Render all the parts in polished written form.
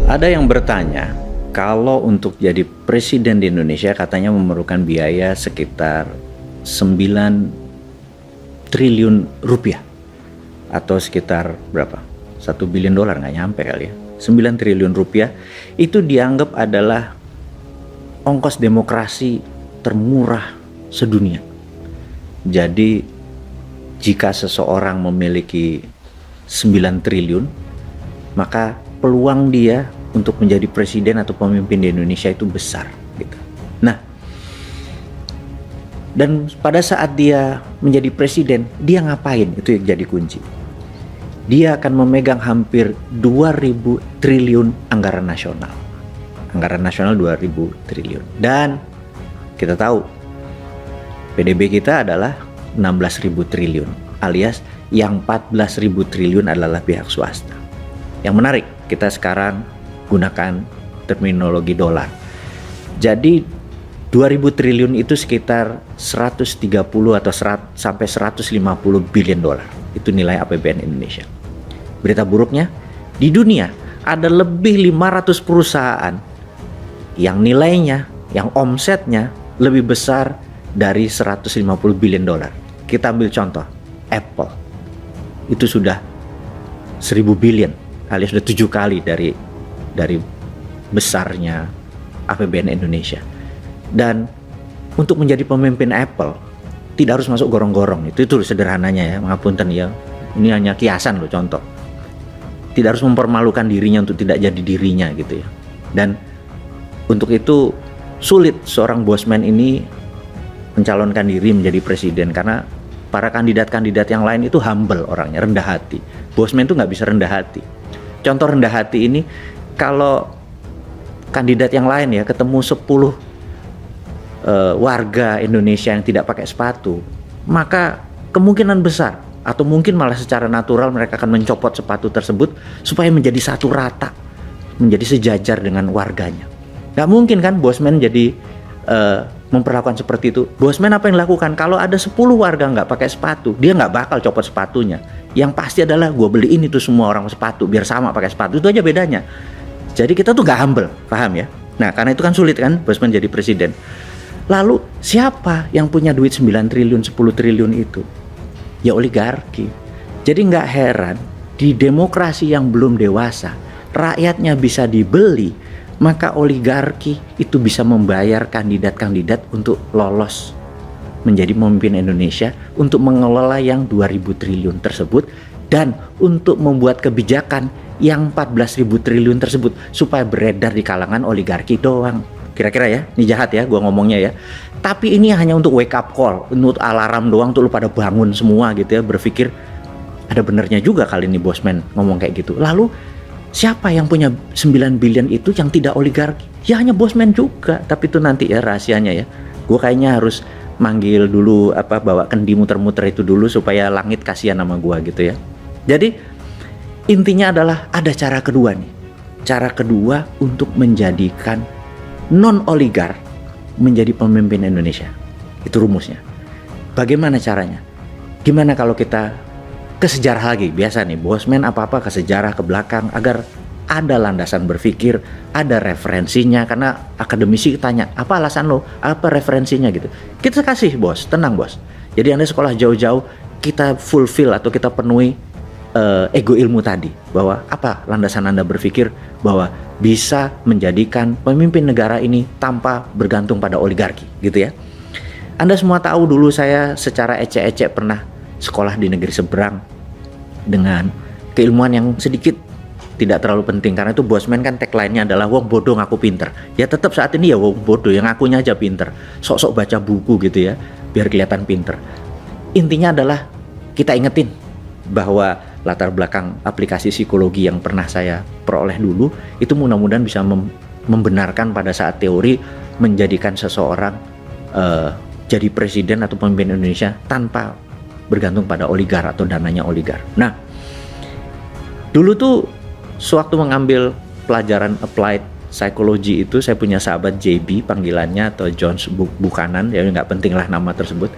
Ada yang bertanya, kalau untuk jadi presiden di Indonesia katanya memerlukan biaya sekitar 9 triliun rupiah. Atau sekitar berapa? 1 billion dolar, nggak nyampe kali ya. 9 triliun rupiah itu dianggap adalah ongkos demokrasi termurah sedunia. Jadi jika seseorang memiliki 9 triliun, maka peluang dia untuk menjadi presiden atau pemimpin di Indonesia itu besar gitu. Nah, dan pada saat dia menjadi presiden, dia ngapain? Itu yang jadi kunci. Dia akan memegang hampir 2.000 triliun anggaran nasional. Anggaran nasional 2.000 triliun. Dan kita tahu PDB kita adalah 16.000 triliun, alias yang 14.000 triliun adalah pihak swasta. Yang menarik, kita sekarang gunakan terminologi dolar. Jadi 2.000 triliun itu sekitar 130 atau sampai 150 billion dolar. Itu nilai APBN Indonesia. Berita buruknya, di dunia ada lebih 500 perusahaan yang nilainya, yang omsetnya lebih besar dari 150 billion dolar. Kita ambil contoh, Apple. Itu sudah 1.000 billion, alias sudah 7 kali dari besarnya APBN Indonesia. Dan untuk menjadi pemimpin Apple tidak harus masuk gorong-gorong. Itu sederhananya ya, ngapunten ya. Ini hanya kiasan loh, contoh. Tidak harus mempermalukan dirinya untuk tidak jadi dirinya gitu ya. Dan untuk itu sulit seorang bosman ini mencalonkan diri menjadi presiden, karena para kandidat-kandidat yang lain itu humble orangnya, rendah hati. Bosman itu nggak bisa rendah hati. Contoh rendah hati ini, kalau kandidat yang lain ya ketemu 10 warga Indonesia yang tidak pakai sepatu, maka kemungkinan besar atau mungkin malah secara natural mereka akan mencopot sepatu tersebut supaya menjadi satu rata, menjadi sejajar dengan warganya. Gak mungkin kan bosman jadi memperlakukan seperti itu. Bosman apa yang dilakukan? Kalau ada 10 warga nggak pakai sepatu, dia nggak bakal copot sepatunya. Yang pasti adalah gue beliin itu semua orang sepatu biar sama pakai sepatu. Itu aja bedanya. Jadi kita tuh nggak humble, paham ya? Nah, karena itu kan sulit kan bosman jadi presiden. Lalu siapa yang punya duit 9 triliun, 10 triliun itu? Ya oligarki. Jadi nggak heran di demokrasi yang belum dewasa, rakyatnya bisa dibeli, maka oligarki itu bisa membayar kandidat-kandidat untuk lolos menjadi pemimpin Indonesia, untuk mengelola yang 2.000 triliun tersebut, dan untuk membuat kebijakan yang 14.000 triliun tersebut supaya beredar di kalangan oligarki doang. Kira-kira ya, ini jahat ya gua ngomongnya ya. Tapi ini hanya untuk wake up call, untuk alarm doang, untuk lu pada bangun semua gitu ya, berpikir ada benernya juga kali ini bosman ngomong kayak gitu. Lalu siapa yang punya 9 billion itu yang tidak oligarki? Ya hanya bosman juga, tapi itu nanti ya rahasianya ya. Gue kayaknya harus manggil dulu bawa kendi muter-muter itu dulu supaya langit kasihan sama gue gitu ya. Jadi intinya adalah ada cara kedua nih. Cara kedua untuk menjadikan non-oligar menjadi pemimpin Indonesia. Itu rumusnya. Bagaimana caranya? Gimana kalau kita ke sejarah lagi? Biasa nih bosman apa-apa ke sejarah, ke belakang, agar ada landasan berpikir, ada referensinya. Karena akademisi tanya, apa alasan lo? Apa referensinya gitu. Kita kasih bos, tenang bos. Jadi Anda sekolah jauh-jauh, kita fulfill atau kita penuhi ego ilmu tadi, bahwa apa landasan Anda berpikir bahwa bisa menjadikan pemimpin negara ini tanpa bergantung pada oligarki gitu ya. Anda semua tahu dulu saya secara ecek-ecek pernah sekolah di negeri seberang dengan keilmuan yang sedikit tidak terlalu penting, karena itu bosman kan tagline-nya adalah wong bodoh ngaku pinter. Ya tetap saat ini ya wong bodoh yang ngakunya aja pinter, sok-sok baca buku gitu ya biar kelihatan pinter. Intinya adalah kita ingetin bahwa latar belakang aplikasi psikologi yang pernah saya peroleh dulu itu mudah-mudahan bisa membenarkan pada saat teori menjadikan seseorang jadi presiden atau pemimpin Indonesia tanpa bergantung pada oligar atau dananya oligar. Nah, dulu tuh sewaktu mengambil pelajaran applied psychology itu, saya punya sahabat JB panggilannya, atau John Buchanan, ya nggak penting lah nama tersebut.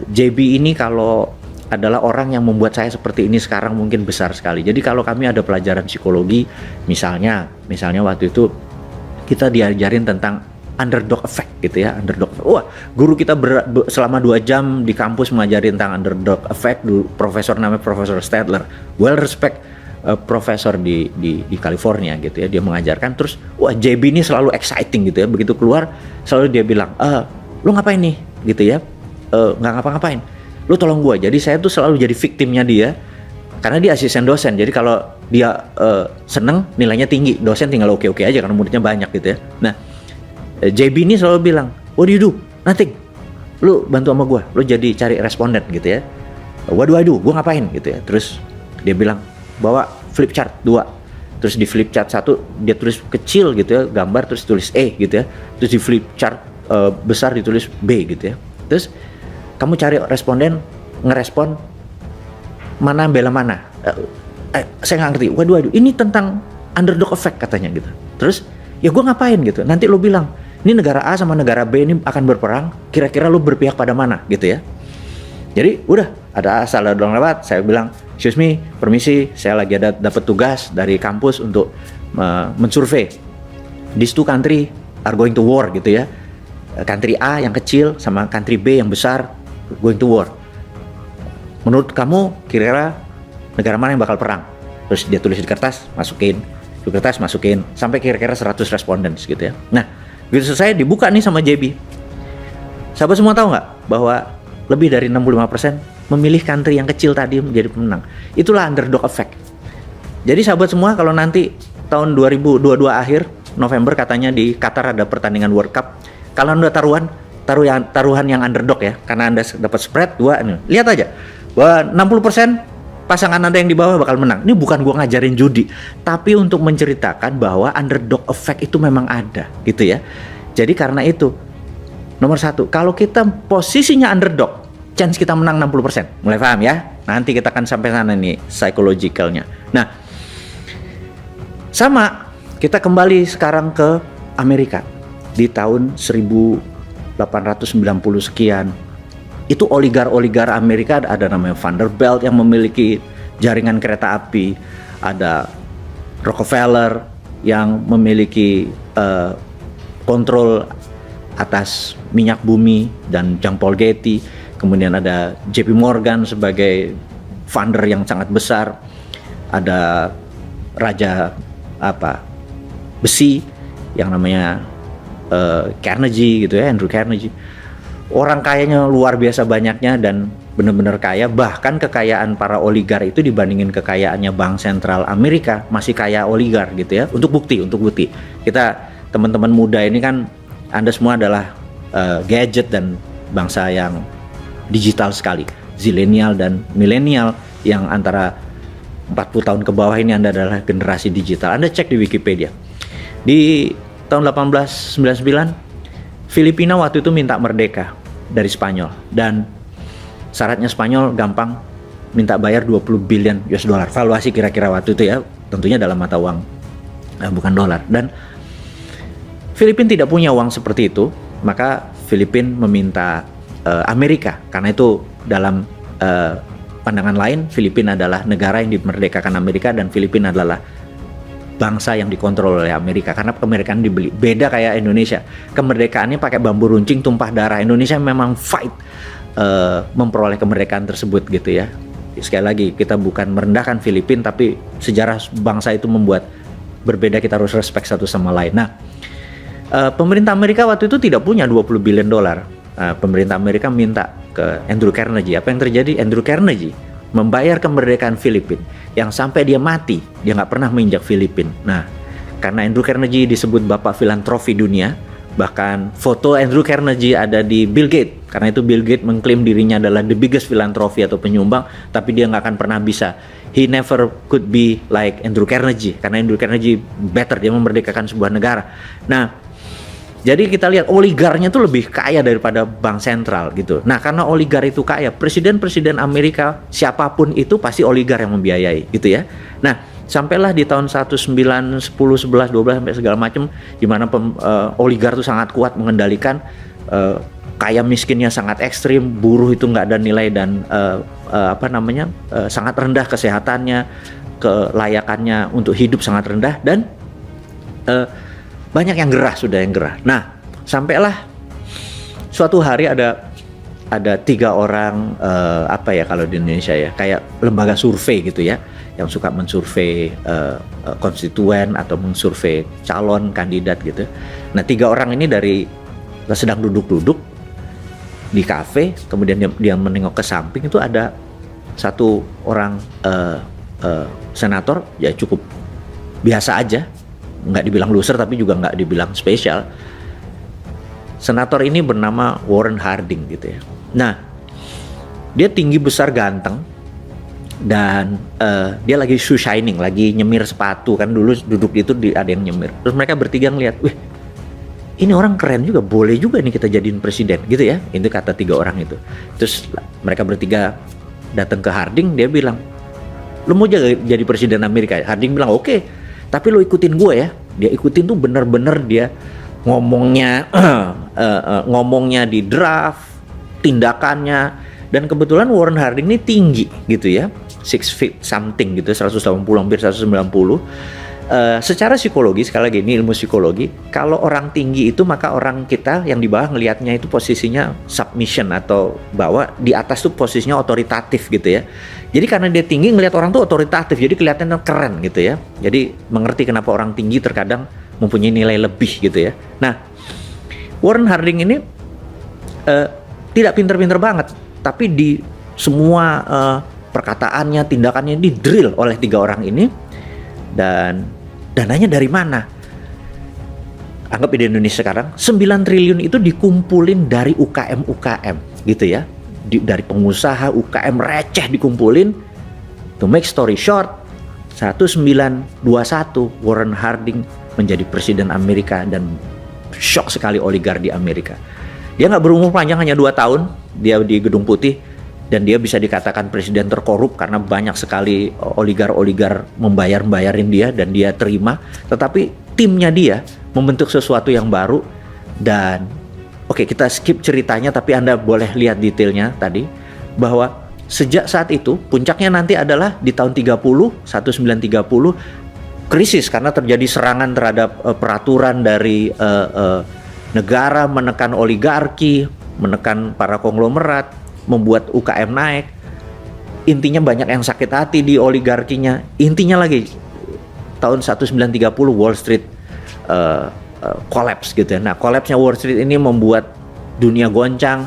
JB ini kalau adalah orang yang membuat saya seperti ini sekarang mungkin besar sekali. Jadi kalau kami ada pelajaran psikologi, misalnya waktu itu kita diajarin tentang underdog effect gitu ya, underdog. Wah, guru kita selama 2 jam di kampus mengajari tentang underdog effect. Profesor namanya Profesor Stadler, well respect profesor di California gitu ya. Dia mengajarkan terus, wah JB ini selalu exciting gitu ya. Begitu keluar selalu dia bilang, lu ngapain nih gitu ya? Nggak ngapa-ngapain. Lu tolong gua. Jadi saya tuh selalu jadi victimnya dia, karena dia asisten dosen. Jadi kalau dia seneng, nilainya tinggi, dosen tinggal oke-oke aja karena muridnya banyak gitu ya. Nah, JB ini selalu bilang, what do you do? Nothing. Lu bantu sama gua, lu jadi cari responden gitu ya. What do I do? Gua ngapain gitu ya. Terus dia bilang, bawa flip chart 2. Terus di flip chart 1 dia tulis kecil gitu ya, gambar, terus tulis E gitu ya. Terus di flip chart besar ditulis B gitu ya. Terus kamu cari responden, ngerespon mana bela mana. Saya nggak ngerti. Waduh, ini tentang underdog effect katanya gitu. Terus ya gue ngapain gitu. Nanti lo bilang, ini negara A sama negara B ini akan berperang. Kira-kira lo berpihak pada mana gitu ya. Jadi udah ada asal ada orang lewat. Saya bilang, excuse me, permisi, saya lagi ada dapat tugas dari kampus untuk mensurvey. These two country are going to war gitu ya. Country A yang kecil sama country B yang besar going to war. Menurut kamu kira-kira negara mana yang bakal perang? Terus dia tulis di kertas, masukin sampai kira-kira 100 respondents gitu ya. Nah, begitu selesai dibuka nih sama JB. Sahabat semua tahu nggak bahwa lebih dari 65% memilih country yang kecil tadi menjadi pemenang. Itulah underdog effect. Jadi sahabat semua, kalau nanti tahun 2022 akhir November katanya di Qatar ada pertandingan World Cup. Kalau Anda taruhan yang underdog ya, karena Anda dapat spread 2 ini. Lihat aja bahwa 60% pasangan Anda yang di bawah bakal menang. Ini bukan gua ngajarin judi, tapi untuk menceritakan bahwa underdog effect itu memang ada gitu ya. Jadi karena itu nomor 1, kalau kita posisinya underdog, chance kita menang 60%. Mulai paham ya? Nanti kita akan sampai sana nih psychologicalnya. Nah, sama kita kembali sekarang ke Amerika di tahun 1890 sekian. Itu oligar Amerika, ada namanya Vanderbilt yang memiliki jaringan kereta api, ada Rockefeller yang memiliki kontrol atas minyak bumi dan Jean Paul Getty, kemudian ada JP Morgan sebagai funder yang sangat besar, ada raja besi yang namanya Carnegie gitu ya, Andrew Carnegie. Orang kayanya luar biasa banyaknya dan benar-benar kaya. Bahkan kekayaan para oligar itu dibandingin kekayaannya Bank Sentral Amerika masih kaya oligar gitu ya. Untuk bukti. Kita teman-teman muda ini kan, Anda semua adalah gadget dan bangsa yang digital sekali. Zilenial dan milenial yang antara 40 tahun ke bawah ini Anda adalah generasi digital. Anda cek di Wikipedia. Di tahun 1899 Filipina waktu itu minta merdeka dari Spanyol, dan syaratnya Spanyol gampang, minta bayar 20 billion US dollar. Valuasi kira-kira waktu itu ya, tentunya dalam mata uang bukan dolar. Dan Filipina tidak punya uang seperti itu, maka Filipina meminta Amerika, karena itu dalam pandangan lain Filipina adalah negara yang dimerdekakan Amerika dan Filipina adalah bangsa yang dikontrol oleh Amerika, karena kemerdekaan dibeli. Beda kayak Indonesia, kemerdekaannya pakai bambu runcing, tumpah darah. Indonesia memang fight memperoleh kemerdekaan tersebut gitu ya. Sekali lagi, kita bukan merendahkan Filipina, tapi sejarah bangsa itu membuat berbeda, kita harus respect satu sama lain. Nah, pemerintah Amerika waktu itu tidak punya 20 billion dolar. Pemerintah Amerika minta ke Andrew Carnegie. Apa yang terjadi? Andrew Carnegie membayar kemerdekaan Filipina, yang sampai dia mati dia nggak pernah menginjak Filipina. Nah, karena Andrew Carnegie disebut bapak filantropi dunia, bahkan foto Andrew Carnegie ada di Bill Gates, karena itu Bill Gates mengklaim dirinya adalah the biggest philanthropy atau penyumbang, tapi dia nggak akan pernah bisa. He never could be like Andrew Carnegie, karena Andrew Carnegie better, dia memerdekakan sebuah negara. Nah, jadi kita lihat oligarnya itu lebih kaya daripada bank sentral gitu. Nah, karena oligar itu kaya, presiden-presiden Amerika siapapun itu pasti oligar yang membiayai gitu ya. Nah, sampailah di tahun 1910, 11, 12 sampai segala macam, di mana oligar itu sangat kuat mengendalikan kaya miskinnya sangat ekstrim, buruh itu nggak ada nilai dan sangat rendah kesehatannya, kelayakannya untuk hidup sangat rendah, dan banyak yang gerah, sudah yang gerah. Nah, sampailah suatu hari ada 3 orang kalau di Indonesia ya, kayak lembaga survei gitu ya, yang suka mensurvei konstituen atau mensurvei calon kandidat gitu. Nah, 3 orang ini sedang duduk-duduk di kafe, kemudian dia menengok ke samping, itu ada satu orang senator, ya cukup biasa aja, nggak dibilang loser tapi juga nggak dibilang spesial. Senator ini bernama Warren Harding gitu ya. Nah, dia tinggi, besar, ganteng, dan dia lagi shoe shining, lagi nyemir sepatu, kan dulu duduk itu ada yang nyemir. Terus mereka bertiga ngeliat, wih, ini orang keren juga, boleh juga nih kita jadiin presiden gitu ya. Itu kata 3 orang itu. Terus mereka bertiga datang ke Harding, dia bilang, lu mau jadi presiden Amerika? Harding bilang, oke, tapi lu ikutin gue ya. Dia ikutin tuh bener-bener, dia ngomongnya di draft, tindakannya. Dan kebetulan Warren Harding ini tinggi gitu ya, 6 feet something gitu, 180 hampir 190. Secara psikologi, sekali lagi ini ilmu psikologi, kalau orang tinggi itu maka orang kita yang di bawah ngelihatnya itu posisinya submission, atau bawah, di atas tuh posisinya otoritatif gitu ya. Jadi karena dia tinggi, ngelihat orang tuh otoritatif, jadi kelihatannya keren gitu ya. Jadi mengerti kenapa orang tinggi terkadang mempunyai nilai lebih gitu ya. Nah, Warren Harding ini tidak pinter-pinter banget, tapi di semua perkataannya, tindakannya di drill oleh 3 orang ini. Dan dananya dari mana? Anggap di Indonesia sekarang 9 triliun itu dikumpulin dari UKM gitu ya, dari pengusaha UKM receh dikumpulin. To make story short, 1921 Warren Harding menjadi presiden Amerika, dan shock sekali oligar di Amerika. Dia nggak berumur panjang, hanya 2 tahun dia di Gedung Putih, dan dia bisa dikatakan presiden terkorup karena banyak sekali oligar-oligar membayarin dia, dan dia terima. Tetapi timnya dia membentuk sesuatu yang baru. Dan oke, kita skip ceritanya, tapi Anda boleh lihat detailnya tadi, bahwa sejak saat itu puncaknya nanti adalah di tahun 1930 krisis karena terjadi serangan terhadap peraturan dari negara, menekan oligarki, menekan para konglomerat, membuat UKM naik. Intinya banyak yang sakit hati di oligarkinya. Intinya lagi tahun 1930 Wall Street collapse gitu ya. Nah, collapse-nya Wall Street ini membuat dunia goncang,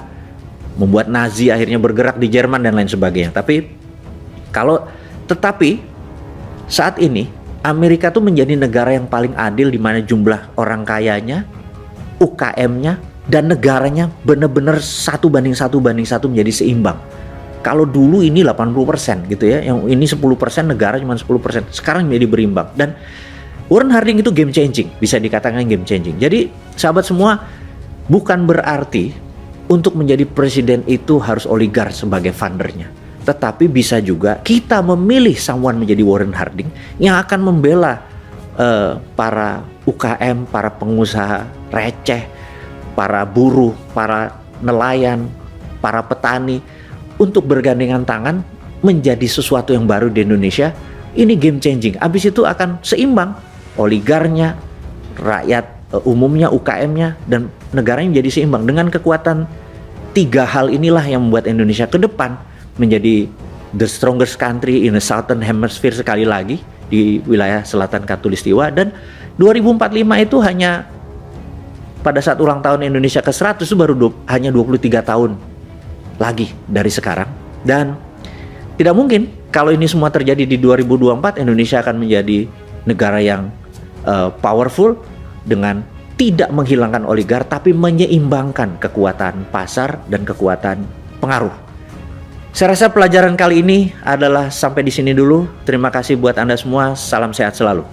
membuat Nazi akhirnya bergerak di Jerman dan lain sebagainya. Tetapi saat ini Amerika tuh menjadi negara yang paling adil, di mana jumlah orang kayanya, UKM-nya, dan negaranya benar-benar 1:1 menjadi seimbang. Kalau dulu ini 80% gitu ya, yang ini 10%, negara cuma 10%. Sekarang menjadi berimbang. Dan Warren Harding itu game changing, bisa dikatakan game changing. Jadi sahabat semua, bukan berarti untuk menjadi presiden itu harus oligar sebagai fundernya. Tetapi bisa juga kita memilih someone menjadi Warren Harding yang akan membela para UKM, para pengusaha receh, para buruh, para nelayan, para petani, untuk bergandengan tangan menjadi sesuatu yang baru di Indonesia. Ini game changing. Abis itu akan seimbang, oligarnya, rakyat umumnya, UKM-nya, dan negaranya menjadi seimbang. Dengan kekuatan 3 hal inilah yang membuat Indonesia ke depan menjadi the strongest country in the southern hemisphere sekali lagi di wilayah selatan Katulistiwa. Dan 2045 itu hanya pada saat ulang tahun Indonesia ke-100 itu baru hanya 23 tahun lagi dari sekarang. Dan tidak mungkin kalau ini semua terjadi di 2024, Indonesia akan menjadi negara yang powerful dengan tidak menghilangkan oligar, tapi menyeimbangkan kekuatan pasar dan kekuatan pengaruh. Saya rasa pelajaran kali ini adalah sampai di sini dulu. Terima kasih buat Anda semua. Salam sehat selalu.